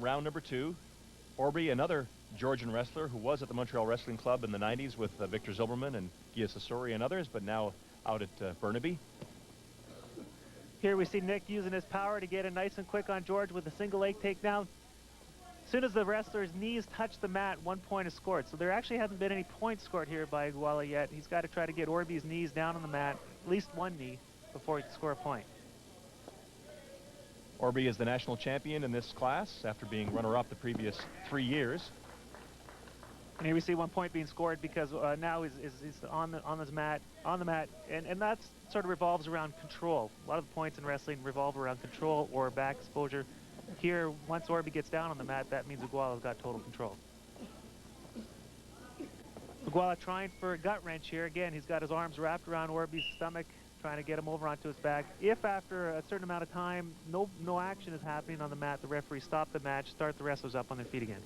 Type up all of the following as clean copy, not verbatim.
Round number two. Orby, another Georgian wrestler who was at the Montreal Wrestling Club in the 90s with Victor Zilberman and Gia Sasori and others, but now out at Burnaby. Here we see Nick using his power to get in nice and quick on George with a single leg takedown. As soon as the wrestler's knees touch the mat, 1 point is scored. So there actually hasn't been any points scored here by Ugoalah yet. He's got to try to get Orby's knees down on the mat, at least one knee, before he can score a point. Orby is the national champion in this class after being runner-up the previous 3 years. And here we see 1 point being scored because now he's on the mat, and that sort of revolves around control. A lot of the points in wrestling revolve around control or back exposure. Here, once Orby gets down on the mat, that means Ugoalah's got total control. Ugoalah trying for a gut wrench here. Again, he's got his arms wrapped around Orby's stomach, trying to get him over onto his back. If after a certain amount of time, no action is happening on the mat, the referee stop the match, start the wrestlers up on their feet again.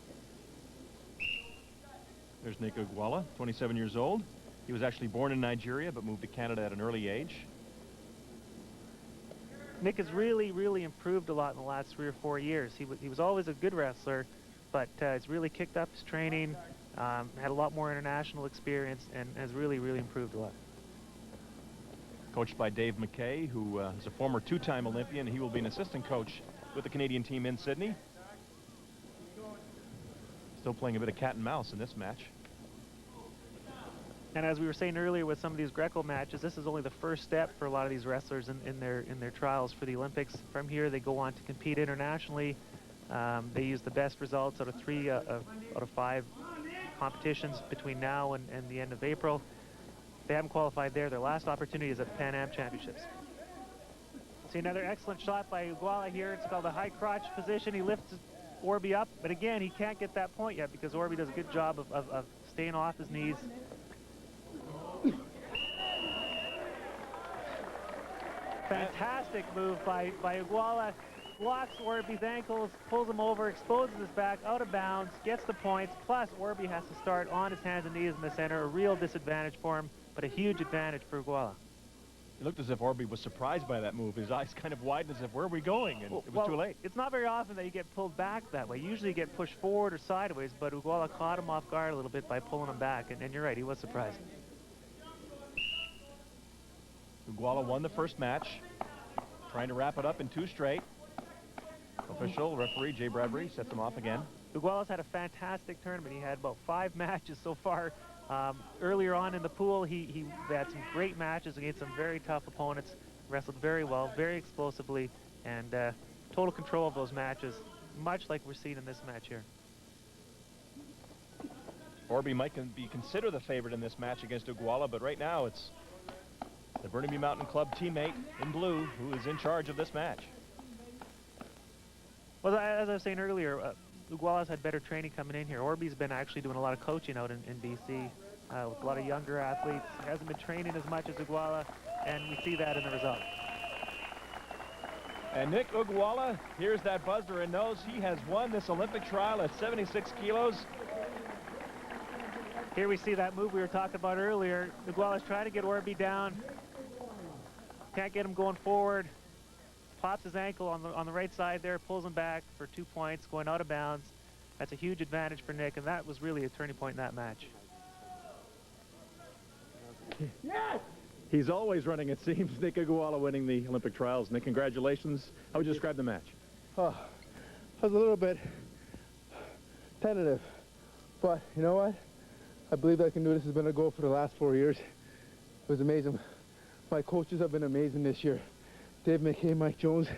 There's Nick Ugoalah, 27 years old. He was actually born in Nigeria, but moved to Canada at an early age. Nick has really improved a lot in the last 3 or 4 years. He was always a good wrestler, but he's really kicked up his training, had a lot more international experience, and has really improved a lot. Coached by Dave McKay, who is a former 2-time Olympian. He will be an assistant coach with the Canadian team in Sydney. Still playing a bit of cat and mouse in this match. And as we were saying earlier with some of these Greco matches, this is only the first step for a lot of these wrestlers in their trials for the Olympics. From here, they go on to compete internationally. They use the best results out of 3 out of 5 competitions between now and the end of April. If they haven't qualified there, their last opportunity is at the Pan Am Championships. See another excellent shot by Ugoalah here. It's called a high crotch position. He lifts Orby up, but again, he can't get that point yet because Orby does a good job of staying off his knees. Fantastic move by Ugoalah. Blocks Orby's ankles, pulls him over, exposes his back, out of bounds, gets the points, plus Orby has to start on his hands and knees in the center. A real disadvantage for him, but a huge advantage for Ugoalah. It looked as if Orby was surprised by that move. His eyes kind of widened as if, where are we going? And it was too late. It's not very often that you get pulled back that way. Usually you get pushed forward or sideways, but Ugoalah caught him off guard a little bit by pulling him back, and you're right, he was surprised. Ugoalah won the first match, trying to wrap it up in 2 straight. Official referee Jay Bradbury sets him off again. Ugoalah's had a fantastic tournament. He had about 5 matches so far. Earlier on in the pool, he had some great matches against some very tough opponents, wrestled very well, very explosively, and total control of those matches, much like we're seeing in this match here. Orby might be considered the favorite in this match against Ugoalah, but right now it's the Burnaby Mountain Club teammate in blue who is in charge of this match. Well, as I was saying earlier, Ugoalah's had better training coming in here. Orby's been actually doing a lot of coaching out in BC with a lot of younger athletes. He hasn't been training as much as Ugoalah, and we see that in the results. And Nick Ugoalah hears that buzzer and knows he has won this Olympic trial at 76 kilos. Here we see that move we were talking about earlier. Ugoalah's trying to get Orby down. Can't get him going forward. Pops his ankle on the right side there, pulls him back for 2 points, going out of bounds. That's a huge advantage for Nick, and that was really a turning point in that match. Yes! He's always running, it seems. Nick Ugoalah winning the Olympic trials. Nick, congratulations. How would you describe the match? Oh, I was a little bit tentative, but you know what? I believe I can do this. Has been a goal for the last 4 years. It was amazing. My coaches have been amazing this year. Dave McKay, Mike Jones,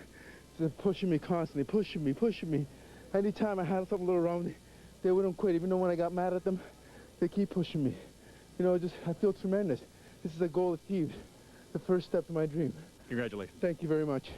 they're pushing me constantly, pushing me. Anytime I had something a little wrong, they wouldn't quit. Even though when I got mad at them, they keep pushing me. You know, I feel tremendous. This is a goal achieved, the first step to my dream. Congratulations. Thank you very much.